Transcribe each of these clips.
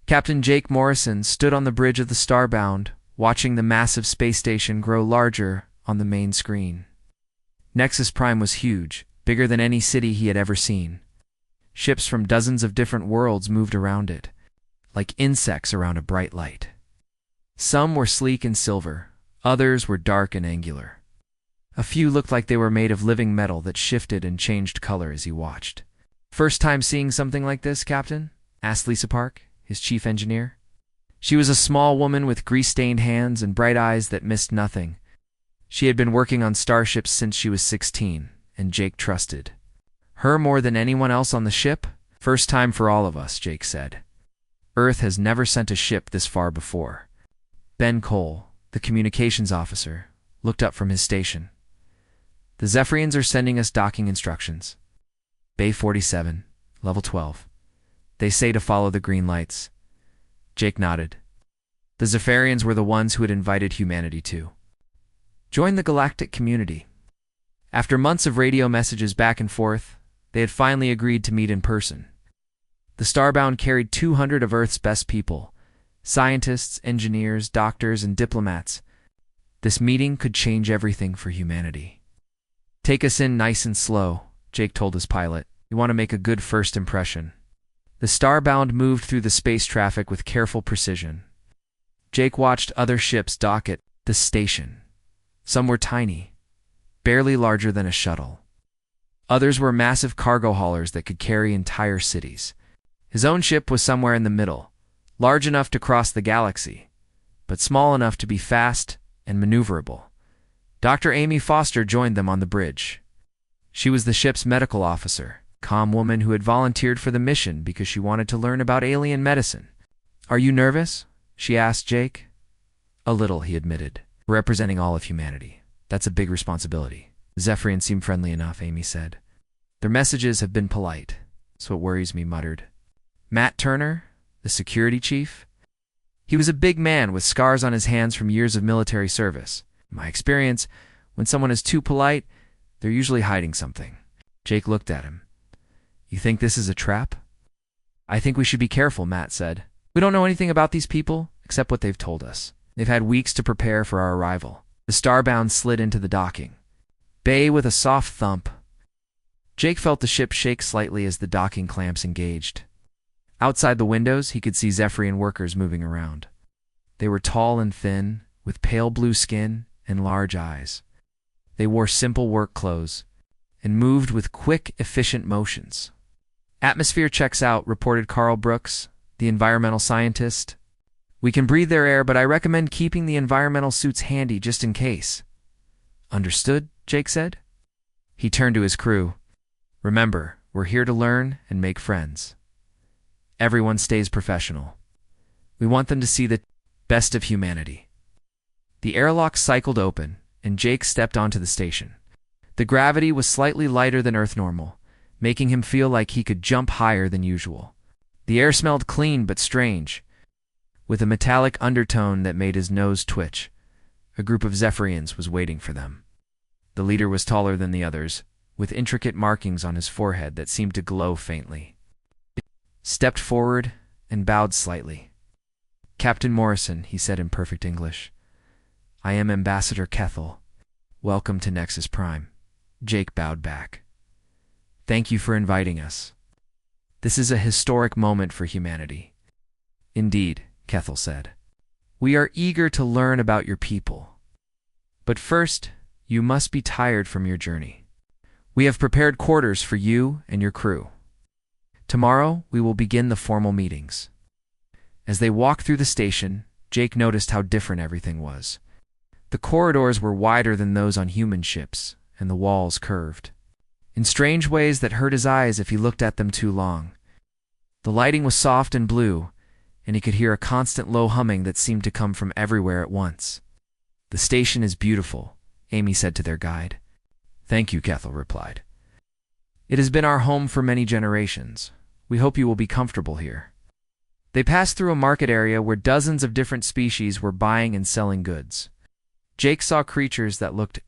Captain Jake Morrison stood on the bridge of the Starbound, watching the massive space station grow larger on the main screen. Nexus Prime was huge, bigger than any city he had ever seen. Ships from dozens of different worlds moved around it, like insects around a bright light. Some were sleek and silver, others were dark and angular. A few looked like they were made of living metal that shifted and changed color as he watched. "First time seeing something like this, Captain?" asked Lisa Park, his chief engineer. She was a small woman with grease-stained hands and bright eyes that missed nothing. She had been working on starships since she was 16, and Jake trusted her more than anyone else on the ship. "First time for all of us," Jake said. "Earth has never sent a ship this far before." Ben Cole, the communications officer, looked up from his station. "The Zephyrians are sending us docking instructions. Bay 47, level 12. They say to follow the green lights." Jake nodded. The Zephyrians were the ones who had invited humanity to join the galactic community. After months of radio messages back and forth, they had finally agreed to meet in person. The Starbound carried 200 of Earth's best people, scientists, engineers, doctors, and diplomats. This meeting could change everything for humanity. "Take us in nice and slow," Jake told his pilot. "We want to make a good first impression." The Starbound moved through the space traffic with careful precision. Jake watched other ships dock at the station. Some were tiny, barely larger than a shuttle. Others were massive cargo haulers that could carry entire cities. His own ship was somewhere in the middle, large enough to cross the galaxy, but small enough to be fast and maneuverable. Dr. Amy Foster joined them on the bridge. She was the ship's medical officer, a calm woman who had volunteered for the mission because she wanted to learn about alien medicine. "Are you nervous?" she asked Jake. "A little," he admitted. "Representing all of humanity. That's a big responsibility." "Zephyrians seem friendly enough," Amy said. "Their messages have been polite. That's what worries me," muttered Matt Turner, the security chief. He was a big man with scars on his hands from years of military service. "In my experience, when someone is too polite, they're usually hiding something." Jake looked at him. "You think this is a trap?" "I think we should be careful," Matt said. "We don't know anything about these people except what they've told us. They've had weeks to prepare for our arrival." The Starbound slid into the docking bay with a soft thump. Jake felt the ship shake slightly as the docking clamps engaged. Outside the windows, he could see Zephyrian workers moving around. They were tall and thin, with pale blue skin and large eyes. They wore simple work clothes and moved with quick, efficient motions. "Atmosphere checks out," reported Carl Brooks, the environmental scientist. "We can breathe their air, but I recommend keeping the environmental suits handy just in case." "Understood," Jake said. He turned to his crew. "Remember, we're here to learn and make friends. Everyone stays professional. We want them to see the best of humanity." The airlock cycled open, and Jake stepped onto the station. The gravity was slightly lighter than Earth normal, making him feel like he could jump higher than usual. The air smelled clean but strange, with a metallic undertone that made his nose twitch. A group of Zephyrians was waiting for them. The leader was taller than the others, with intricate markings on his forehead that seemed to glow faintly. He stepped forward and bowed slightly. "Captain Morrison," he said in perfect English. "I am Ambassador Kethel. Welcome to Nexus Prime." Jake bowed back. "Thank you for inviting us. This is a historic moment for humanity." "Indeed," Kethel said. "We are eager to learn about your people. But first, you must be tired from your journey. We have prepared quarters for you and your crew. Tomorrow, we will begin the formal meetings." As they walked through the station, Jake noticed how different everything was. The corridors were wider than those on human ships, and the walls curved in strange ways that hurt his eyes if he looked at them too long. The lighting was soft and blue, and he could hear a constant low humming that seemed to come from everywhere at once. "The station is beautiful," Amy said to their guide. "Thank you," Kethel replied. "It has been our home for many generations. We hope you will be comfortable here." They passed through a market area where dozens of different species were buying and selling goods. Jake saw creatures that looked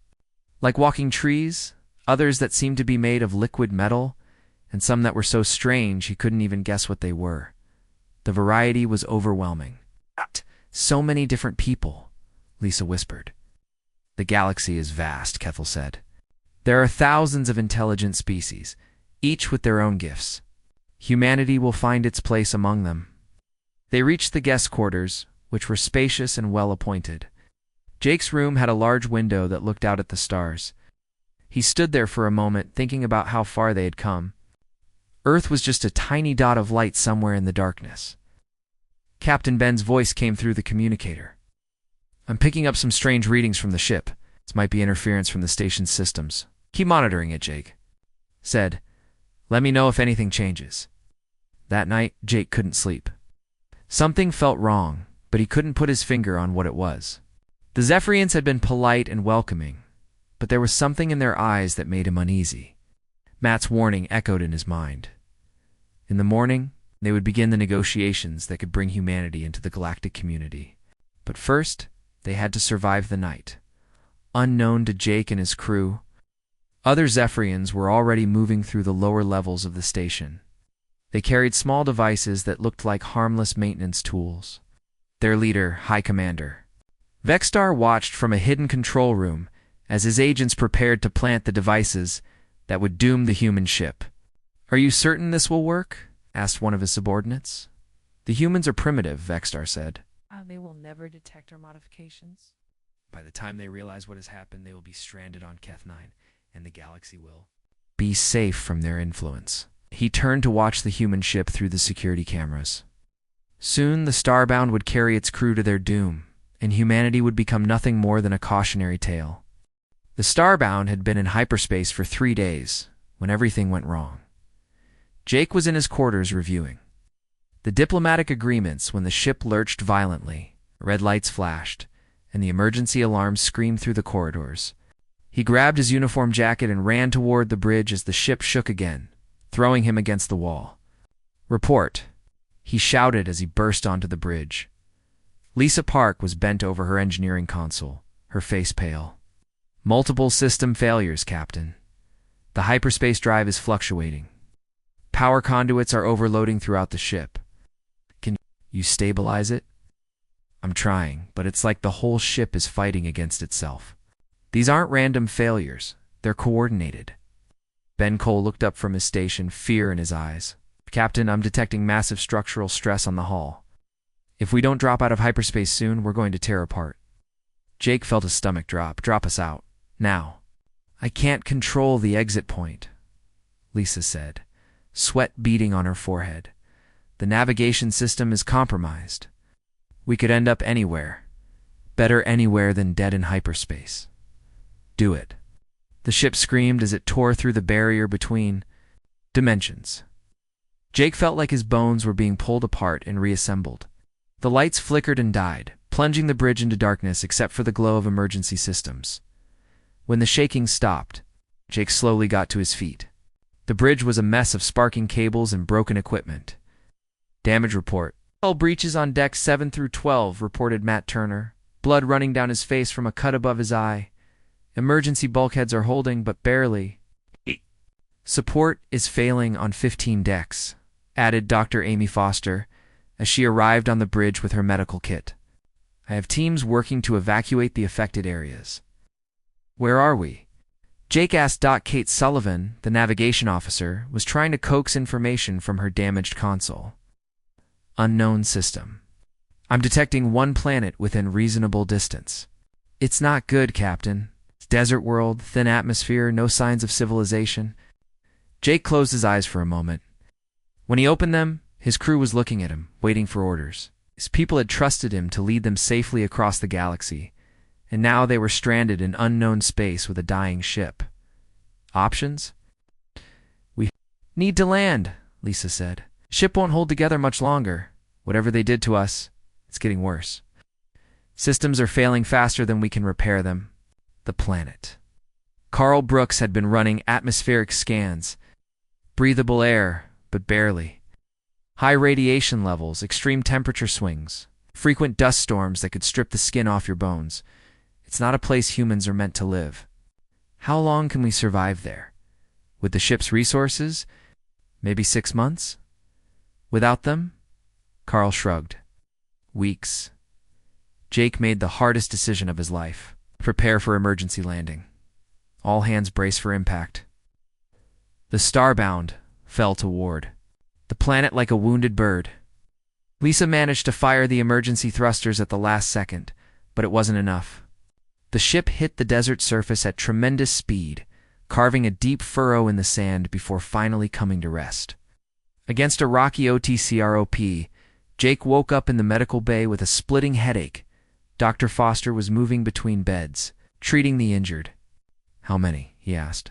like walking trees, others that seemed to be made of liquid metal, and some that were so strange he couldn't even guess what they were. The variety was overwhelming. So many different people, Lisa whispered. The galaxy is vast, Kethel said. There are thousands of intelligent species, each with their own gifts. Humanity will find its place among them. They reached the guest quarters, which were spacious and well-appointed. Jake's room had a large window that looked out at the stars. He stood there for a moment, thinking about how far they had come. Earth was just a tiny dot of light somewhere in the darkness. Captain Ben's voice came through the communicator. I'm picking up some strange readings from the ship. This might be interference from the station's systems. Keep monitoring it, Jake said. Let me know if anything changes. That night, Jake couldn't sleep. Something felt wrong, but he couldn't put his finger on what it was. The Zephyrians had been polite and welcoming, but there was something in their eyes that made him uneasy. Matt's warning echoed in his mind. In the morning, they would begin the negotiations that could bring humanity into the galactic community. But first, they had to survive the night. Unknown to Jake and his crew, other Zephyrians were already moving through the lower levels of the station. They carried small devices that looked like harmless maintenance tools. Their leader, High Commander Vexstar, watched from a hidden control room as his agents prepared to plant the devices that would doom the human ship. Are you certain this will work? Asked one of his subordinates. The humans are primitive, Vexstar said. They will never detect our modifications. By the time they realize what has happened, they will be stranded on Keth 9, and the galaxy will be safe from their influence. He turned to watch the human ship through the security cameras. Soon the Starbound would carry its crew to their doom, and humanity would become nothing more than a cautionary tale. The Starbound had been in hyperspace for 3 days when everything went wrong. Jake was in his quarters reviewing the diplomatic agreements when the ship lurched violently, red lights flashed, and the emergency alarms screamed through the corridors. He grabbed his uniform jacket and ran toward the bridge as the ship shook again, throwing him against the wall. Report, he shouted as he burst onto the bridge. Lisa Park was bent over her engineering console, her face pale. Multiple system failures, Captain. The hyperspace drive is fluctuating. Power conduits are overloading throughout the ship. Can you stabilize it? I'm trying, but it's like the whole ship is fighting against itself. These aren't random failures. They're coordinated. Ben Cole looked up from his station, fear in his eyes. Captain, I'm detecting massive structural stress on the hull. If we don't drop out of hyperspace soon, we're going to tear apart. Jake felt his stomach drop. Drop us out. Now. I can't control the exit point, Lisa said, sweat beading on her forehead. The navigation system is compromised. We could end up anywhere. Better anywhere than dead in hyperspace. Do it. The ship screamed as it tore through the barrier between dimensions. Jake felt like his bones were being pulled apart and reassembled. The lights flickered and died, plunging the bridge into darkness except for the glow of emergency systems. When the shaking stopped, Jake slowly got to his feet. The bridge was a mess of sparking cables and broken equipment. Damage report. All breaches on decks 7 through 12, reported Matt Turner, blood running down his face from a cut above his eye. Emergency bulkheads are holding, but barely. Support is failing on 15 decks, added Dr. Amy Foster, as she arrived on the bridge with her medical kit. I have teams working to evacuate the affected areas. Where are we? Jake asked. Kate Sullivan, the navigation officer, was trying to coax information from her damaged console. Unknown system. I'm detecting one planet within reasonable distance. It's not good, Captain. It's desert world, thin atmosphere, no signs of civilization. Jake closed his eyes for a moment. When he opened them, his crew was looking at him, waiting for orders. His people had trusted him to lead them safely across the galaxy, and now they were stranded in unknown space with a dying ship. Options? We need to land, Lisa said. Ship won't hold together much longer. Whatever they did to us, it's getting worse. Systems are failing faster than we can repair them. The planet. Carl Brooks had been running atmospheric scans. Breathable air, but barely. High radiation levels, extreme temperature swings, frequent dust storms that could strip the skin off your bones. It's not a place humans are meant to live. How long can we survive there? With the ship's resources? Maybe 6 months? Without them? Carl shrugged. Weeks. Jake made the hardest decision of his life. Prepare for emergency landing. All hands brace for impact. The Starbound fell toward the planet like a wounded bird. Lisa managed to fire the emergency thrusters at the last second, but it wasn't enough. The ship hit the desert surface at tremendous speed, carving a deep furrow in the sand before finally coming to rest. Against a rocky OTCROP, Jake woke up in the medical bay with a splitting headache. Dr. Foster was moving between beds, treating the injured. "How many?" he asked.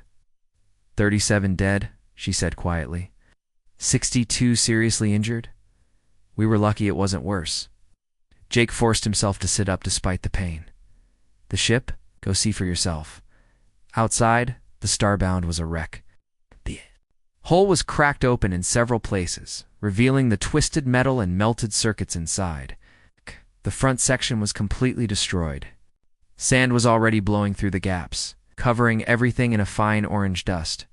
37 dead, she said quietly. 62 seriously injured. We were lucky it wasn't worse. Jake forced himself to sit up despite the pain. The ship? Go see for yourself. Outside, the Starbound was a wreck. The hull was cracked open in several places, revealing the twisted metal and melted circuits inside. The front section was completely destroyed. Sand was already blowing through the gaps, covering everything in a fine orange dust.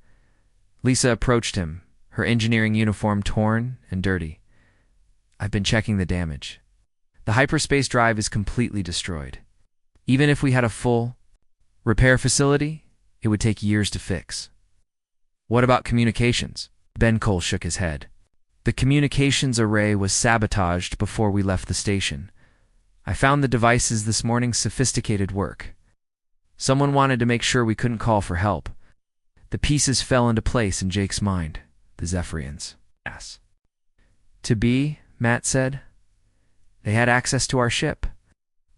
Lisa approached him, her engineering uniform torn and dirty. "I've been checking the damage. The hyperspace drive is completely destroyed. Even if we had a full repair facility, it would take years to fix." "What about communications?" Ben Cole shook his head. "The communications array was sabotaged before we left the station. I found the devices this morning's sophisticated work. Someone wanted to make sure we couldn't call for help." The pieces fell into place in Jake's mind. The Zephyrians. Yes. "To be," Matt said. "They had access to our ship.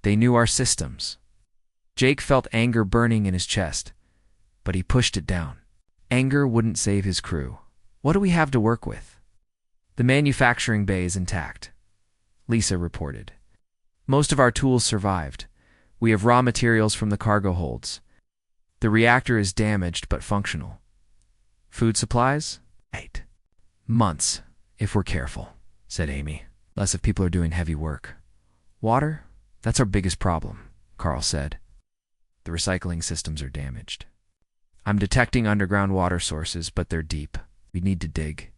They knew our systems." Jake felt anger burning in his chest, but he pushed it down. Anger wouldn't save his crew. "What do we have to work with?" "The manufacturing bay is intact," Lisa reported. "Most of our tools survived. We have raw materials from the cargo holds. The reactor is damaged but functional. Food supplies? 8 months, if we're careful," said Amy. "Less if people are doing heavy work." "Water? That's our biggest problem," Carl said. "The recycling systems are damaged. I'm detecting underground water sources, but they're deep. We need to dig."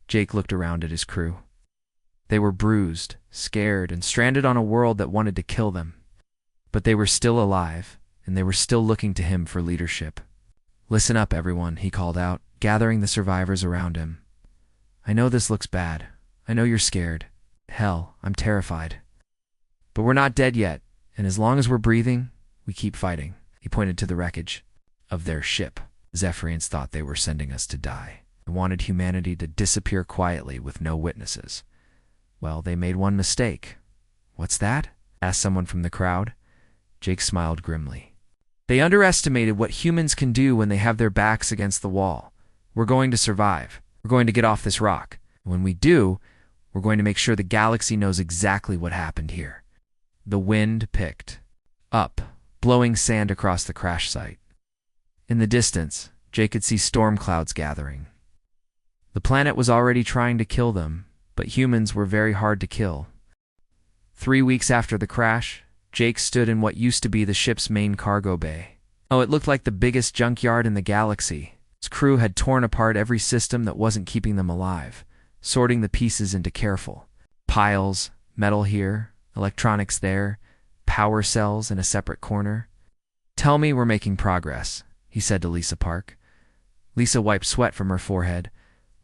Jake looked around at his crew. They were bruised, scared, and stranded on a world that wanted to kill them. But they were still alive, and they were still looking to him for leadership. "Listen up, everyone," he called out, gathering the survivors around him. "I know this looks bad. I know you're scared. Hell, I'm terrified. But we're not dead yet, and as long as we're breathing, we keep fighting." He pointed to the wreckage of their ship. "Zephyrians thought they were sending us to die. They wanted humanity to disappear quietly with no witnesses. Well, they made one mistake." "What's that?" asked someone from the crowd. Jake smiled grimly. "They underestimated what humans can do when they have their backs against the wall. We're going to survive. We're going to get off this rock. When we do, we're going to make sure the galaxy knows exactly what happened here." The wind picked up, blowing sand across the crash site. In the distance, Jake could see storm clouds gathering. The planet was already trying to kill them, but humans were very hard to kill. 3 weeks after the crash, Jake stood in what used to be the ship's main cargo bay. Oh, it looked like the biggest junkyard in the galaxy. His crew had torn apart every system that wasn't keeping them alive, sorting the pieces into careful piles, metal here, electronics there, power cells in a separate corner. "Tell me we're making progress," he said to Lisa Park. Lisa wiped sweat from her forehead,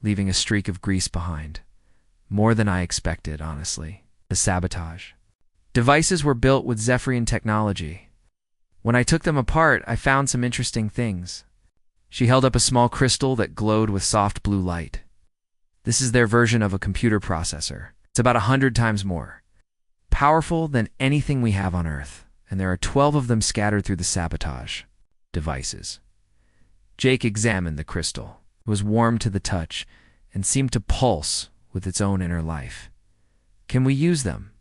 leaving a streak of grease behind. "More than I expected, honestly. The sabotage. Devices were built with Zephyrian technology. When I took them apart, I found some interesting things." She held up a small crystal that glowed with soft blue light. "This is their version of a computer processor. It's about 100 times more powerful than anything we have on Earth, and there are 12 of them scattered through the sabotage devices." Jake examined the crystal. It was warm to the touch and seemed to pulse with its own inner life. "Can we use them?"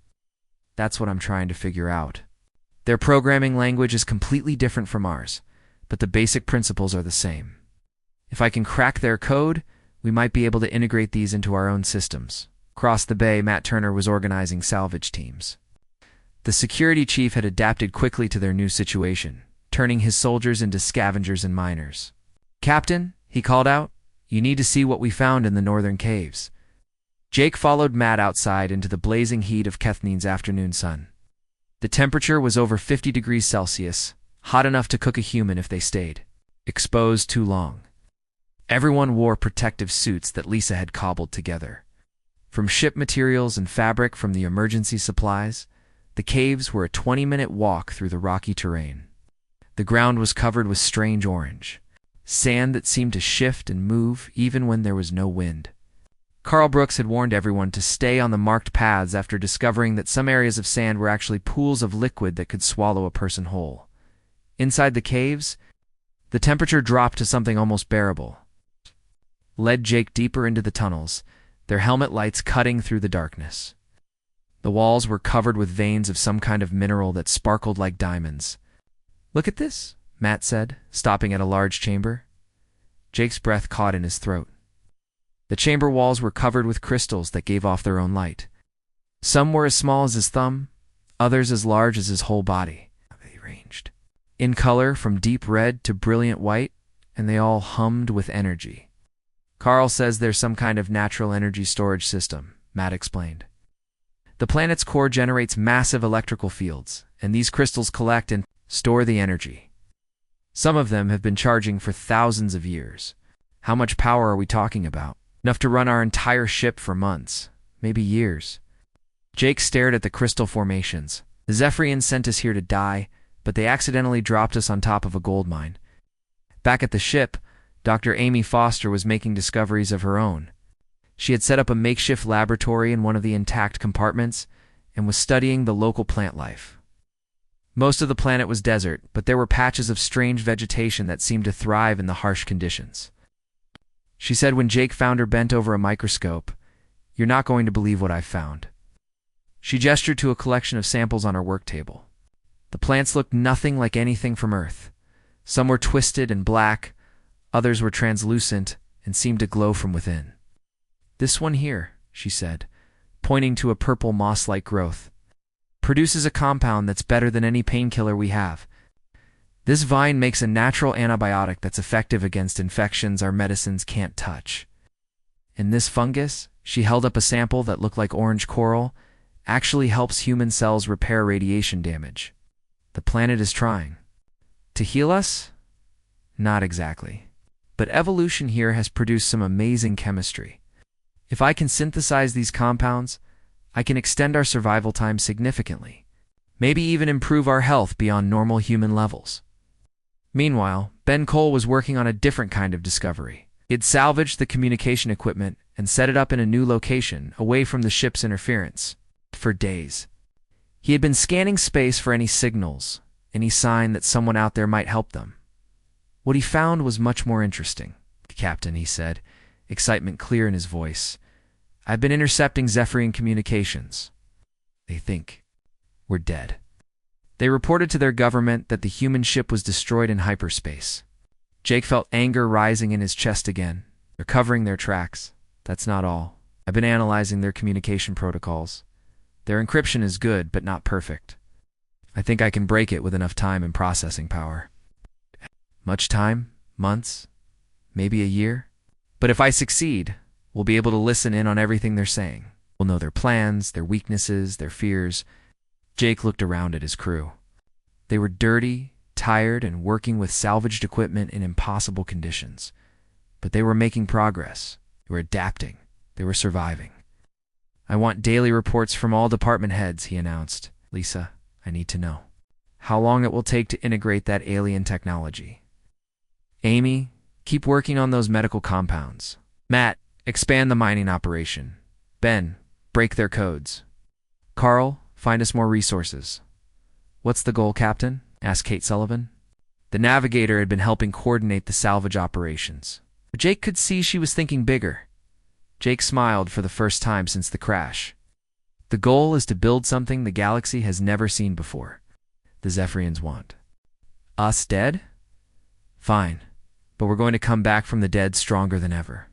"That's what I'm trying to figure out. Their programming language is completely different from ours, but the basic principles are the same. If I can crack their code, we might be able to integrate these into our own systems." Across the bay, Matt Turner was organizing salvage teams. The security chief had adapted quickly to their new situation, turning his soldiers into scavengers and miners. "Captain," he called out, "you need to see what we found in the northern caves." Jake followed Matt outside into the blazing heat of Kethneen's afternoon sun. The temperature was over 50 degrees Celsius, hot enough to cook a human if they stayed exposed too long. Everyone wore protective suits that Lisa had cobbled together. From ship materials and fabric from the emergency supplies, the caves were a 20-minute walk through the rocky terrain. The ground was covered with strange orange, sand that seemed to shift and move even when there was no wind. Carl Brooks had warned everyone to stay on the marked paths after discovering that some areas of sand were actually pools of liquid that could swallow a person whole. Inside the caves, the temperature dropped to something almost bearable. Led Jake deeper into the tunnels, their helmet lights cutting through the darkness. The walls were covered with veins of some kind of mineral that sparkled like diamonds. "Look at this," Matt said, stopping at a large chamber. Jake's breath caught in his throat. The chamber walls were covered with crystals that gave off their own light. Some were as small as his thumb, others as large as his whole body. They ranged in color from deep red to brilliant white, and they all hummed with energy. "Carl says there's some kind of natural energy storage system," Matt explained. "The planet's core generates massive electrical fields, and these crystals collect and store the energy. Some of them have been charging for thousands of years. How much power are we talking about? Enough to run our entire ship for months, maybe years." Jake stared at the crystal formations. "The Zephyrians sent us here to die, but they accidentally dropped us on top of a gold mine. Back at the ship, Dr. Amy Foster was making discoveries of her own. She had set up a makeshift laboratory in one of the intact compartments and was studying the local plant life. Most of the planet was desert, but there were patches of strange vegetation that seemed to thrive in the harsh conditions. She said when Jake found her bent over a microscope, 'You're not going to believe what I've found.' She gestured to a collection of samples on her work table. The plants looked nothing like anything from Earth. Some were twisted and black, others were translucent and seemed to glow from within. 'This one here,' she said, pointing to a purple moss-like growth, 'produces a compound that's better than any painkiller we have. This vine makes a natural antibiotic that's effective against infections our medicines can't touch. And this fungus,' she held up a sample that looked like orange coral, 'actually helps human cells repair radiation damage. The planet is trying. To heal us? Not exactly. But evolution here has produced some amazing chemistry. If I can synthesize these compounds, I can extend our survival time significantly, maybe even improve our health beyond normal human levels.' Meanwhile, Ben Cole was working on a different kind of discovery. He had salvaged the communication equipment and set it up in a new location, away from the ship's interference. For days, he had been scanning space for any signals, any sign that someone out there might help them. What he found was much more interesting. "Captain," he said, excitement clear in his voice, "I've been intercepting Zephyrian communications. They think we're dead. They reported to their government that the human ship was destroyed in hyperspace." Jake felt anger rising in his chest again. "They're covering their tracks. That's not all. I've been analyzing their communication protocols. Their encryption is good, but not perfect. I think I can break it with enough time and processing power." "Much time? Months? Maybe a year? But if I succeed, we'll be able to listen in on everything they're saying. We'll know their plans, their weaknesses, their fears." Jake looked around at his crew. They were dirty, tired, and working with salvaged equipment in impossible conditions. But they were making progress. They were adapting. They were surviving. "I want daily reports from all department heads," he announced. "Lisa, I need to know how long it will take to integrate that alien technology. Amy, keep working on those medical compounds. Matt, expand the mining operation. Ben, break their codes. Carl, find us more resources." "What's the goal, Captain?" asked Kate Sullivan. The navigator had been helping coordinate the salvage operations. But Jake could see she was thinking bigger. Jake smiled for the first time since the crash. "The goal is to build something the galaxy has never seen before. The Zephyrians want us dead? Fine, but we're going to come back from the dead stronger than ever."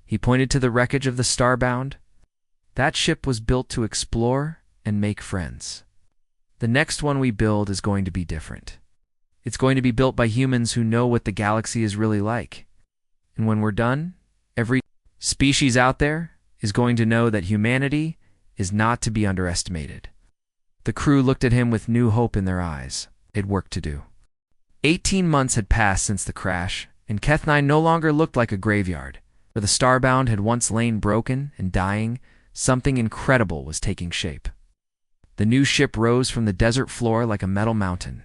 He pointed to the wreckage of the Starbound. "That ship was built to explore and make friends. The next one we build is going to be different. It's going to be built by humans who know what the galaxy is really like. And when we're done, every species out there, is going to know that humanity is not to be underestimated. The crew looked at him with new hope in their eyes. They'd work to do. 18 months had passed since the crash, and Keth-9 no longer looked like a graveyard. Where the Starbound had once lain broken and dying, something incredible was taking shape. The new ship rose from the desert floor like a metal mountain.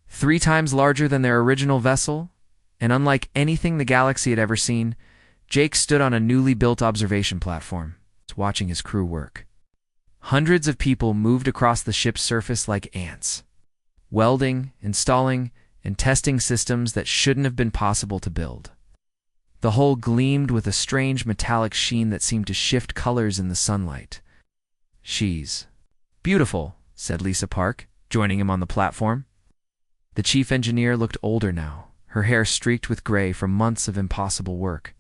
3 times larger than their original vessel, and unlike anything the galaxy had ever seen, Jake stood on a newly built observation platform, watching his crew work. Hundreds of people moved across the ship's surface like ants, welding, installing, and testing systems that shouldn't have been possible to build. The hull gleamed with a strange metallic sheen that seemed to shift colors in the sunlight. "She's beautiful," said Lisa Park, joining him on the platform. The chief engineer looked older now, her hair streaked with gray from months of impossible work.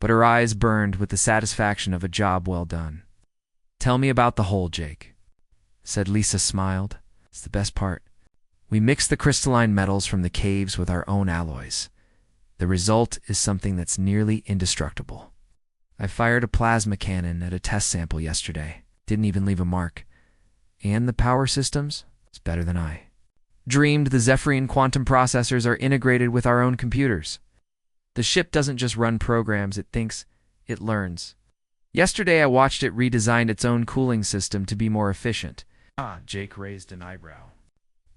But her eyes burned with the satisfaction of a job well done. "Tell me about the hull, Jake," said Lisa, smiled. "It's the best part. We mix the crystalline metals from the caves with our own alloys. The result is something that's nearly indestructible. I fired a plasma cannon at a test sample yesterday. Didn't even leave a mark. And the power systems? It's better than I dreamed. The Zephyrian quantum processors are integrated with our own computers. The ship doesn't just run programs, it thinks, it learns. Yesterday I watched it redesign its own cooling system to be more efficient." Jake raised an eyebrow.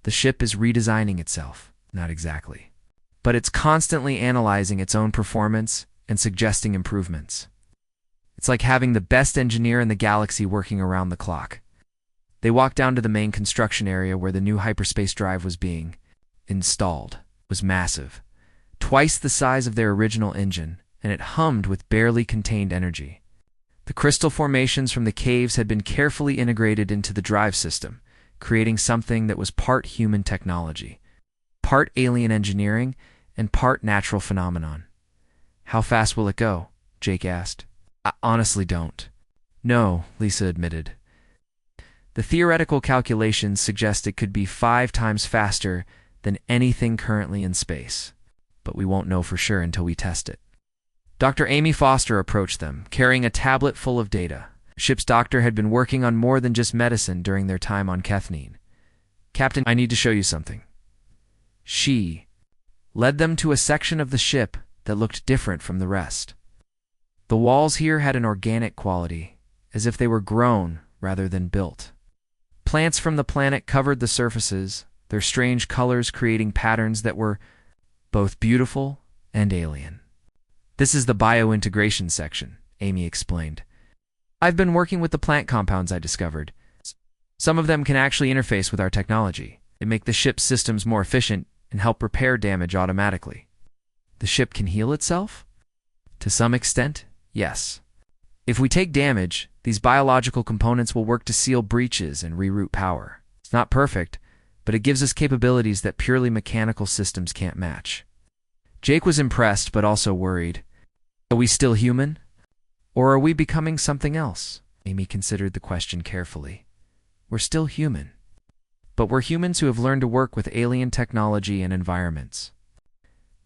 "The ship is redesigning itself." "Not exactly. But it's constantly analyzing its own performance and suggesting improvements. It's like having the best engineer in the galaxy working around the clock." They walked down to the main construction area where the new hyperspace drive was being installed. It was massive, twice the size of their original engine, and it hummed with barely contained energy. The crystal formations from the caves had been carefully integrated into the drive system, creating something that was part human technology, part alien engineering, and part natural phenomenon. "How fast will it go?" Jake asked. "I honestly don't." "No," Lisa admitted. "The theoretical calculations suggest it could be 5 times faster than anything currently in space, but we won't know for sure until we test it." Dr. Amy Foster approached them, carrying a tablet full of data. The ship's doctor had been working on more than just medicine during their time on Keth-9. "Captain, I need to show you something." She led them to a section of the ship that looked different from the rest. The walls here had an organic quality, as if they were grown rather than built. Plants from the planet covered the surfaces, their strange colors creating patterns that were both beautiful and alien. "This is the biointegration section," Amy explained. "I've been working with the plant compounds I discovered. Some of them can actually interface with our technology. They make the ship's systems more efficient and help repair damage automatically." "The ship can heal itself?" "To some extent, yes. If we take damage, these biological components will work to seal breaches and reroute power. It's not perfect, but it gives us capabilities that purely mechanical systems can't match." Jake was impressed, but also worried. "Are we still human? Or are we becoming something else?" Amy considered the question carefully. "We're still human. But we're humans who have learned to work with alien technology and environments.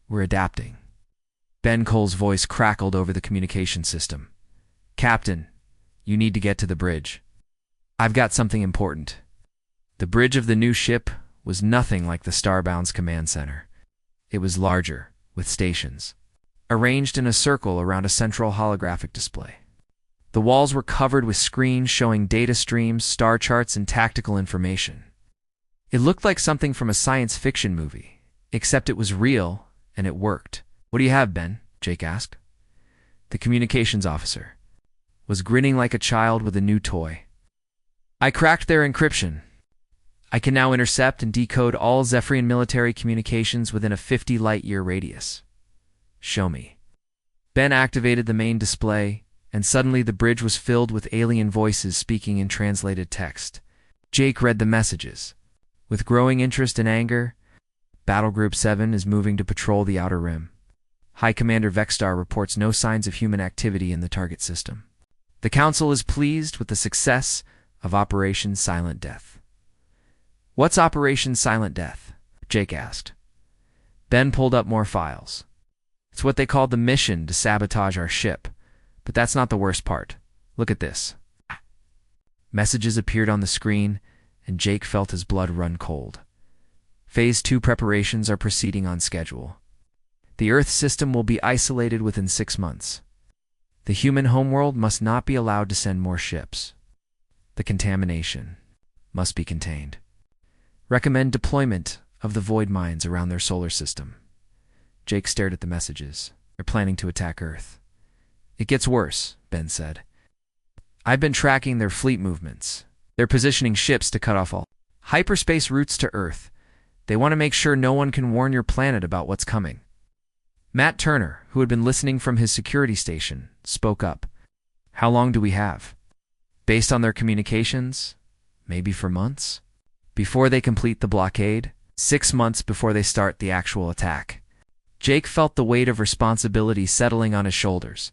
We're adapting." Ben Cole's voice crackled over the communication system. "Captain, you need to get to the bridge. I've got something important." The bridge of the new ship was nothing like the Starbound's command center. It was larger, with stations, arranged in a circle around a central holographic display. The walls were covered with screens showing data streams, star charts, and tactical information. It looked like something from a science fiction movie, except it was real and it worked. "What do you have, Ben?" Jake asked. The communications officer was grinning like a child with a new toy. "I cracked their encryption. I can now intercept and decode all Zephyrian military communications within a 50 light-year radius." "Show me." Ben activated the main display, and suddenly the bridge was filled with alien voices speaking in translated text. Jake read the messages. "With growing interest and anger, Battle Group 7 is moving to patrol the Outer Rim. High Commander Vexstar reports no signs of human activity in the target system. The Council is pleased with the success of Operation Silent Death." "What's Operation Silent Death?" Jake asked. Ben pulled up more files. "It's what they called the mission to sabotage our ship. But that's not the worst part. Look at this. Messages appeared on the screen, and Jake felt his blood run cold. Phase 2 preparations are proceeding on schedule. The Earth system will be isolated within 6 months. The human homeworld must not be allowed to send more ships. The contamination must be contained. Recommend deployment of the void mines around their solar system. Jake stared at the messages. They're planning to attack Earth. It gets worse, Ben said. I've been tracking their fleet movements. They're positioning ships to cut off all hyperspace routes to Earth. They want to make sure no one can warn your planet about what's coming. Matt Turner, who had been listening from his security station, spoke up. How long do we have? Based on their communications, maybe for months? Before they complete the blockade, 6 months before they start the actual attack. Jake felt the weight of responsibility settling on his shoulders.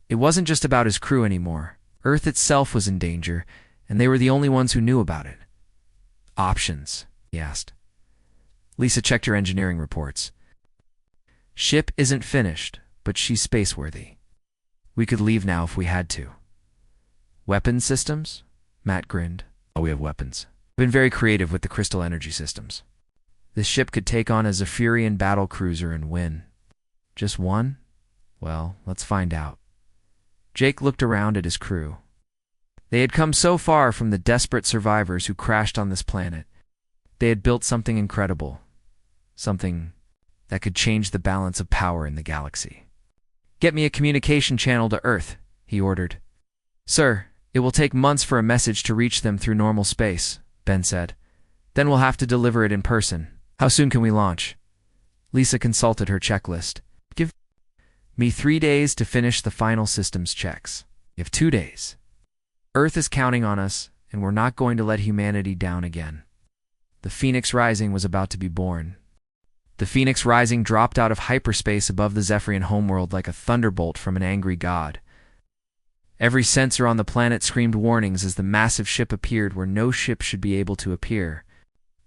It wasn't just about his crew anymore. Earth itself was in danger, and they were the only ones who knew about it. Options, he asked. Lisa checked her engineering reports. Ship isn't finished, but she's spaceworthy. We could leave now if we had to. Weapons systems? Matt grinned. Oh, we have weapons. Been very creative with the crystal energy systems. This ship could take on a Zephyrian battle cruiser and win. Just one? Well, let's find out. Jake looked around at his crew. They had come so far from the desperate survivors who crashed on this planet. They had built something incredible. Something that could change the balance of power in the galaxy. Get me a communication channel to Earth, he ordered. Sir, it will take months for a message to reach them through normal space, Ben said. Then we'll have to deliver it in person. How soon can we launch? Lisa consulted her checklist. Give me 3 days to finish the final systems checks. You have 2 days. Earth is counting on us, and we're not going to let humanity down again. The Phoenix Rising was about to be born. The Phoenix Rising dropped out of hyperspace above the Zephyrian homeworld like a thunderbolt from an angry god. Every sensor on the planet screamed warnings as the massive ship appeared where no ship should be able to appear.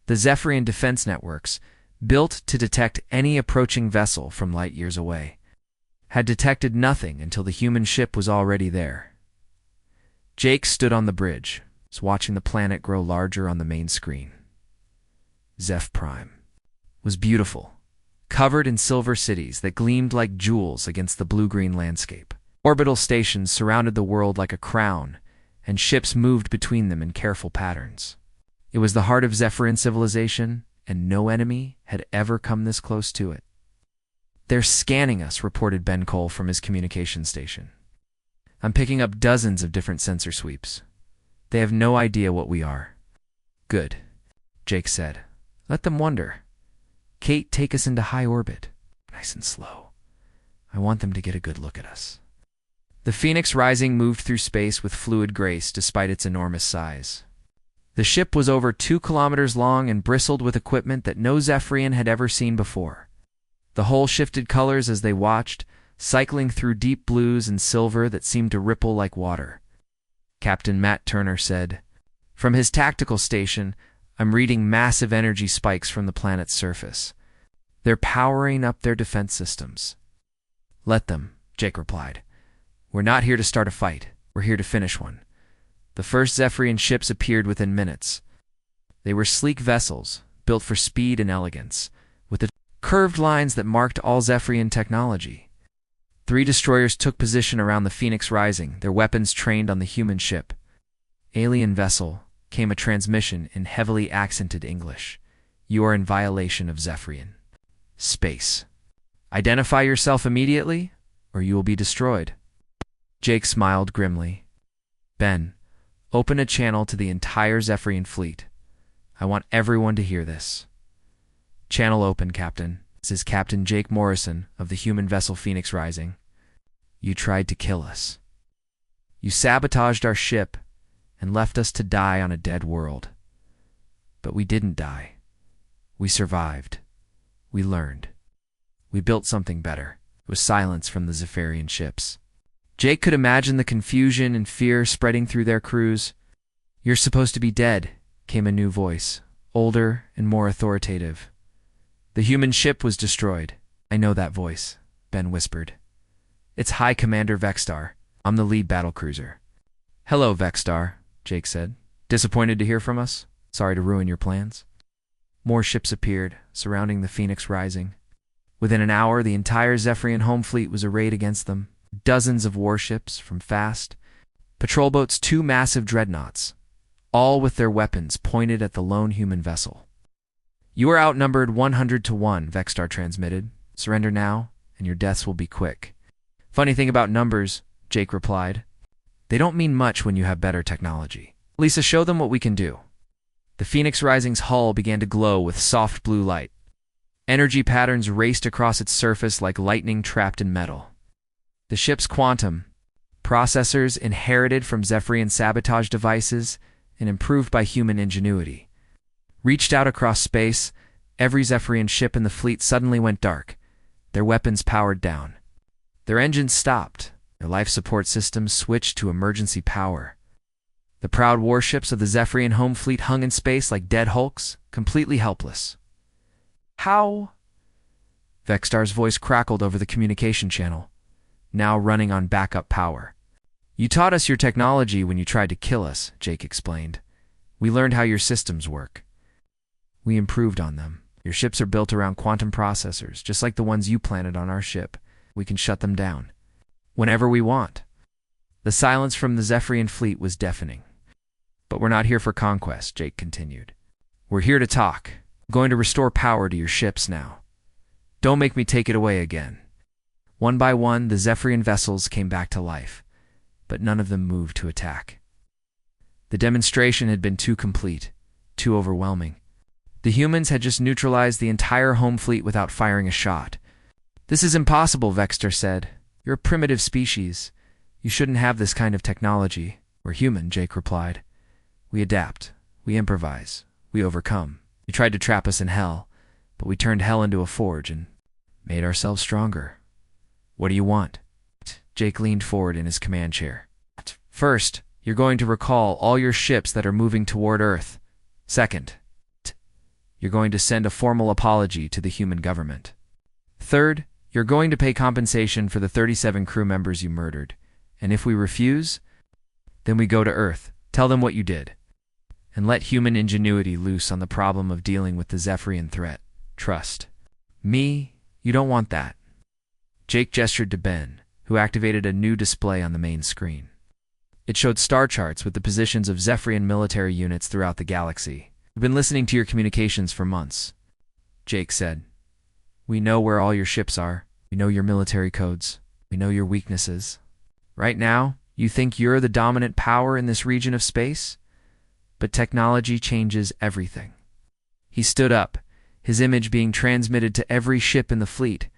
The Zephyrian defense networks, built to detect any approaching vessel from light years away, had detected nothing until the human ship was already there. Jake stood on the bridge, watching the planet grow larger on the main screen. Zeph Prime was beautiful, covered in silver cities that gleamed like jewels against the blue-green landscape. Orbital stations surrounded the world like a crown, and ships moved between them in careful patterns. It was the heart of Zephyrian civilization, and no enemy had ever come this close to it. They're scanning us, reported Ben Cole from his communication station. I'm picking up dozens of different sensor sweeps. They have no idea what we are. Good, Jake said. Let them wonder. Kate, take us into high orbit. Nice and slow. I want them to get a good look at us. The Phoenix Rising moved through space with fluid grace despite its enormous size. The ship was over 2 kilometers long and bristled with equipment that no Zephyrian had ever seen before. The hull shifted colors as they watched, cycling through deep blues and silver that seemed to ripple like water. Captain Matt Turner said, From his tactical station, I'm reading massive energy spikes from the planet's surface. They're powering up their defense systems. Let them, Jake replied. We're not here to start a fight. We're here to finish one. The first Zephyrian ships appeared within minutes. They were sleek vessels, built for speed and elegance, with the curved lines that marked all Zephyrian technology. 3 destroyers took position around the Phoenix Rising, their weapons trained on the human ship. Alien vessel, came a transmission in heavily accented English. You are in violation of Zephyrian space. Identify yourself immediately, or you will be destroyed. Jake smiled grimly. Ben, open a channel to the entire Zephyrian fleet. I want everyone to hear this. Channel open, Captain. This is Captain Jake Morrison of the human vessel Phoenix Rising. You tried to kill us. You sabotaged our ship and left us to die on a dead world. But we didn't die. We survived. We learned. We built something better. It was silence from the Zephyrian ships. Jake could imagine the confusion and fear spreading through their crews. You're supposed to be dead, came a new voice, older and more authoritative. The human ship was destroyed. I know that voice, Ben whispered. It's High Commander Vexstar. I'm the lead battlecruiser. Hello, Vexstar, Jake said. Disappointed to hear from us? Sorry to ruin your plans. More ships appeared, surrounding the Phoenix Rising. Within an hour, the entire Zephyrian home fleet was arrayed against them. Dozens of warships, from fast patrol boats to massive dreadnoughts, all with their weapons pointed at the lone human vessel. You are outnumbered 100 to 1, Vexstar transmitted. Surrender now, and your deaths will be quick. Funny thing about numbers, Jake replied. They don't mean much when you have better technology. Lisa, show them what we can do. The Phoenix Rising's hull began to glow with soft blue light. Energy patterns raced across its surface like lightning trapped in metal. The ship's quantum processors, inherited from Zephyrian sabotage devices and improved by human ingenuity, reached out across space. Every Zephyrian ship in the fleet suddenly went dark, their weapons powered down. Their engines stopped, their life support systems switched to emergency power. The proud warships of the Zephyrian home fleet hung in space like dead hulks, completely helpless. How? Vexstar's voice crackled over the communication channel, now running on backup power. You taught us your technology when you tried to kill us, Jake explained. We learned how your systems work. We improved on them. Your ships are built around quantum processors, just like the ones you planted on our ship. We can shut them down whenever we want. The silence from the Zephyrian fleet was deafening. But we're not here for conquest, Jake continued. We're here to talk. I'm going to restore power to your ships now. Don't make me take it away again. One by one, the Zephyrian vessels came back to life, but none of them moved to attack. The demonstration had been too complete, too overwhelming. The humans had just neutralized the entire home fleet without firing a shot. This is impossible, Vexstar said. You're a primitive species. You shouldn't have this kind of technology. We're human, Jake replied. We adapt. We improvise. We overcome. You tried to trap us in hell, but we turned hell into a forge and made ourselves stronger. What do you want? Jake leaned forward in his command chair. First, you're going to recall all your ships that are moving toward Earth. Second, you're going to send a formal apology to the human government. Third, you're going to pay compensation for the 37 crew members you murdered. And if we refuse, then we go to Earth, tell them what you did, and let human ingenuity loose on the problem of dealing with the Zephyrian threat. Trust me, you don't want that. Jake gestured to Ben, who activated a new display on the main screen. It showed star charts with the positions of Zephyrian military units throughout the galaxy. We've been listening to your communications for months, Jake said. We know where all your ships are. We know your military codes. We know your weaknesses. Right now, you think you're the dominant power in this region of space? But technology changes everything. He stood up, his image being transmitted to every ship in the fleet.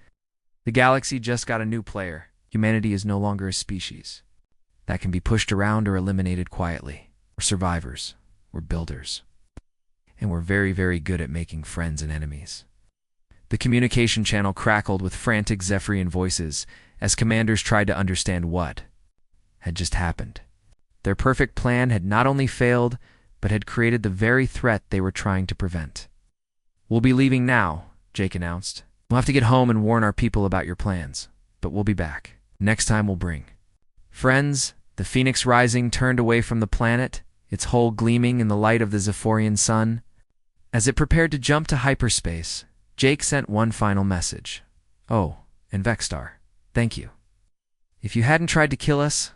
The galaxy just got a new player. Humanity is no longer a species that can be pushed around or eliminated quietly. We're survivors. We're builders. And we're very, very good at making friends and enemies. The communication channel crackled with frantic Zephyrian voices as commanders tried to understand what had just happened. Their perfect plan had not only failed, but had created the very threat they were trying to prevent. We'll be leaving now, Jake announced. We'll have to get home and warn our people about your plans, but we'll be back. Next time we'll bring friends. The Phoenix Rising turned away from the planet, its hull gleaming in the light of the Zephyrian sun. As it prepared to jump to hyperspace, Jake sent one final message. Oh, and Vexstar, thank you. If you hadn't tried to kill us,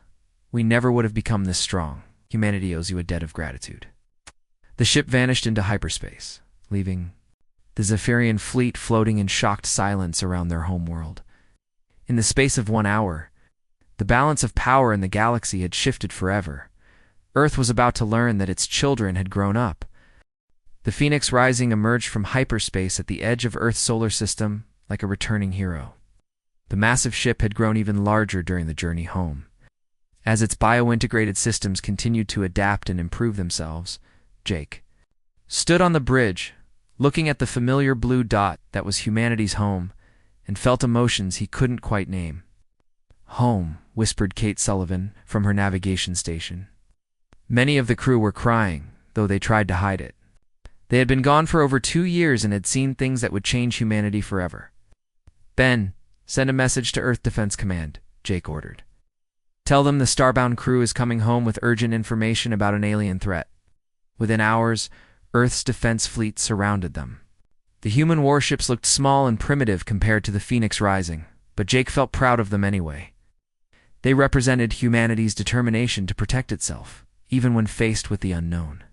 we never would have become this strong. Humanity owes you a debt of gratitude. The ship vanished into hyperspace, leaving the Zephyrian fleet floating in shocked silence around their homeworld. In the space of 1 hour, the balance of power in the galaxy had shifted forever. Earth was about to learn that its children had grown up. The Phoenix Rising emerged from hyperspace at the edge of Earth's solar system like a returning hero. The massive ship had grown even larger during the journey home. As its bio-integrated systems continued to adapt and improve themselves, Jake stood on the bridge, looking at the familiar blue dot that was humanity's home, and felt emotions he couldn't quite name. Home, whispered Kate Sullivan from her navigation station. Many of the crew were crying, though they tried to hide it. They had been gone for over 2 years and had seen things that would change humanity forever. Ben, send a message to Earth Defense Command, Jake ordered. Tell them the starbound crew is coming home with urgent information about an alien threat. Within hours, Earth's defense fleet surrounded them. The human warships looked small and primitive compared to the Phoenix Rising, but Jake felt proud of them anyway. They represented humanity's determination to protect itself, even when faced with the unknown.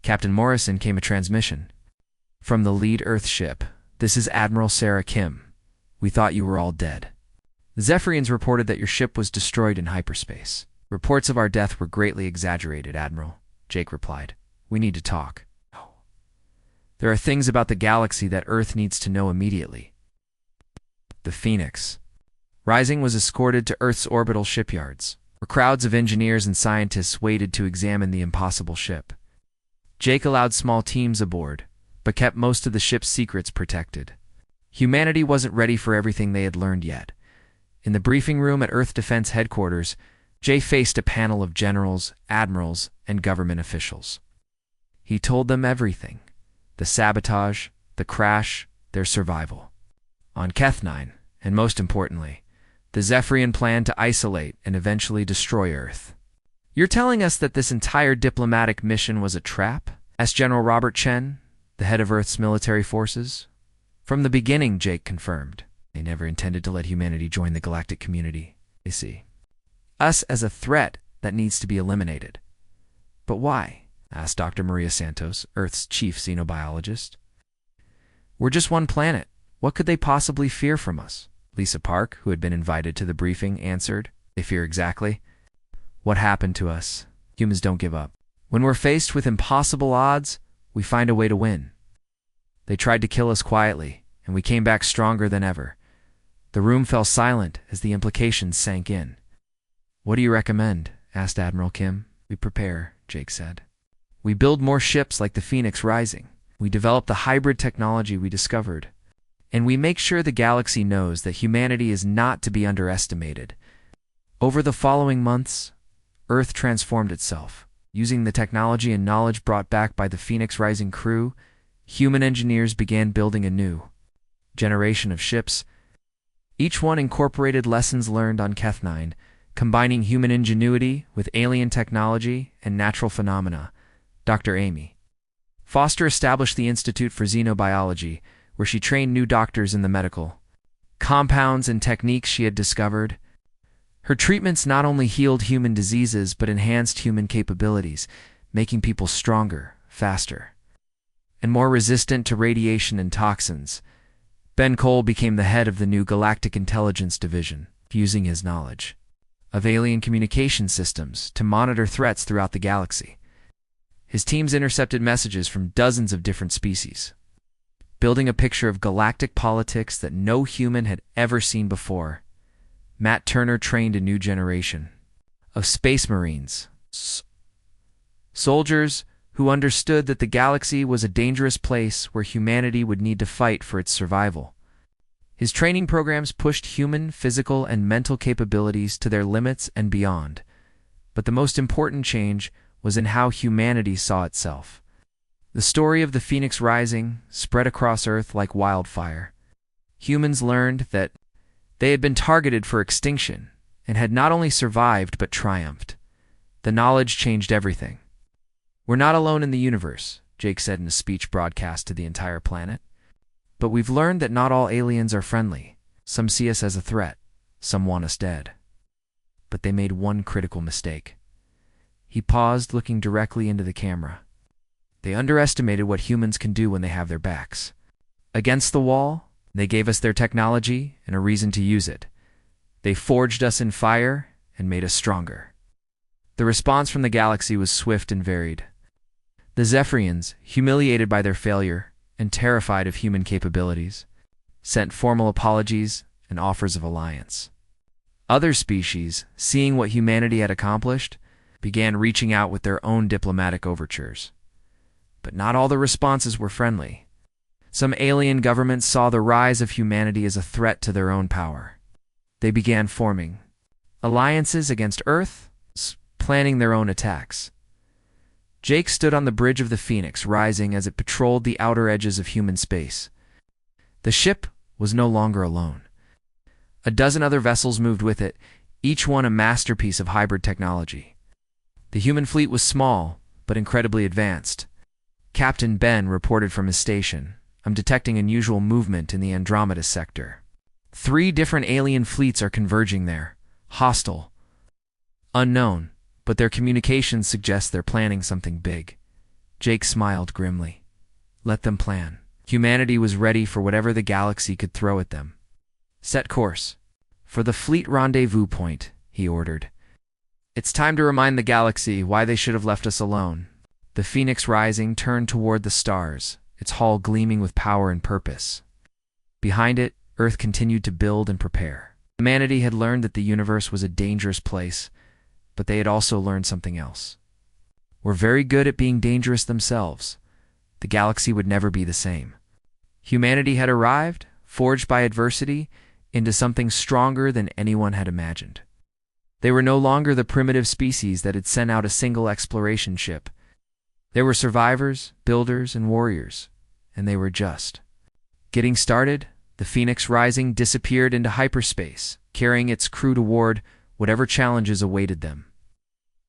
Captain Morrison came a transmission. From the lead Earth ship, "This is Admiral Sarah Kim. We thought you were all dead. The Zephyrians reported that your ship was destroyed in hyperspace. Reports of our death were greatly exaggerated, Admiral," Jake replied. "We need to talk. There are things about the galaxy that Earth needs to know immediately." The Phoenix Rising was escorted to Earth's orbital shipyards, where crowds of engineers and scientists waited to examine the impossible ship. Jake allowed small teams aboard, but kept most of the ship's secrets protected. Humanity wasn't ready for everything they had learned yet. In the briefing room at Earth Defense Headquarters, Jay faced a panel of generals, admirals, and government officials. He told them everything: the sabotage, the crash, their survival. On Keth-9, and most importantly, the Zephyrian plan to isolate and eventually destroy Earth. "You're telling us that this entire diplomatic mission was a trap?" asked General Robert Chen, the head of Earth's military forces. "From the beginning," Jake confirmed. "They never intended to let humanity join the galactic community. They see us as a threat that needs to be eliminated." "But why?" asked Dr. Maria Santos, Earth's chief xenobiologist. "We're just one planet. What could they possibly fear from us?" Lisa Park, who had been invited to the briefing, answered. "They fear exactly what happened to us. Humans don't give up. When we're faced with impossible odds, we find a way to win. They tried to kill us quietly, and we came back stronger than ever." The room fell silent as the implications sank in. "What do you recommend?" asked Admiral Kim. "We prepare," Jake said. "We build more ships like the Phoenix Rising. We develop the hybrid technology we discovered. And we make sure the galaxy knows that humanity is not to be underestimated." Over the following months, Earth transformed itself. Using the technology and knowledge brought back by the Phoenix Rising crew, human engineers began building a new generation of ships. Each one incorporated lessons learned on Keth-9, combining human ingenuity with alien technology and natural phenomena. Dr. Amy Foster established the Institute for Xenobiology, where she trained new doctors in the medical compounds and techniques she had discovered. Her treatments not only healed human diseases but enhanced human capabilities, making people stronger, faster, and more resistant to radiation and toxins. Ben Cole became the head of the new Galactic Intelligence Division, using his knowledge of alien communication systems to monitor threats throughout the galaxy. His teams intercepted messages from dozens of different species, building a picture of galactic politics that no human had ever seen before. Matt Turner trained a new generation of Space Marines, soldiers who understood that the galaxy was a dangerous place where humanity would need to fight for its survival. His training programs pushed human, physical, and mental capabilities to their limits and beyond. But the most important change was in how humanity saw itself. The story of the Phoenix Rising spread across Earth like wildfire. Humans learned that they had been targeted for extinction and had not only survived but triumphed. The knowledge changed everything. "We're not alone in the universe," Jake said in a speech broadcast to the entire planet. "But we've learned that not all aliens are friendly. Some see us as a threat. Some want us dead." But they made one critical mistake. He paused, looking directly into the camera. They underestimated what humans can do when they have their backs against the wall. They gave us their technology and a reason to use it. They forged us in fire and made us stronger. The response from the galaxy was swift and varied. The Zephyrians, humiliated by their failure and terrified of human capabilities, sent formal apologies and offers of alliance. Other species, seeing what humanity had accomplished, began reaching out with their own diplomatic overtures. But not all the responses were friendly. Some alien governments saw the rise of humanity as a threat to their own power. They began forming alliances against Earth, planning their own attacks. Jake stood on the bridge of the Phoenix Rising as it patrolled the outer edges of human space. The ship was no longer alone. A dozen other vessels moved with it, each one a masterpiece of hybrid technology. The human fleet was small, but incredibly advanced. Captain Ben reported from his station. I'm detecting unusual movement in the Andromeda sector. 3 different alien fleets are converging there. Hostile. Unknown, but their communications suggest they're planning something big. Jake smiled grimly. Let them plan. Humanity was ready for whatever the galaxy could throw at them. Set course. For the fleet rendezvous point, he ordered. It's time to remind the galaxy why they should have left us alone. The Phoenix Rising turned toward the stars, its hull gleaming with power and purpose. Behind it, Earth continued to build and prepare. Humanity had learned that the universe was a dangerous place, but they had also learned something else. Were very good at being dangerous themselves. The galaxy would never be the same. Humanity had arrived, forged by adversity, into something stronger than anyone had imagined. They were no longer the primitive species that had sent out a single exploration ship. They were survivors, builders, and warriors, and they were just. Getting started, the Phoenix Rising disappeared into hyperspace, carrying its crew toward whatever challenges awaited them.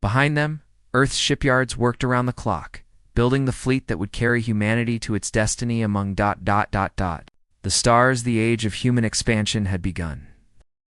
Behind them, Earth's shipyards worked around the clock, building the fleet that would carry humanity to its destiny among ... The stars, the age of human expansion had begun.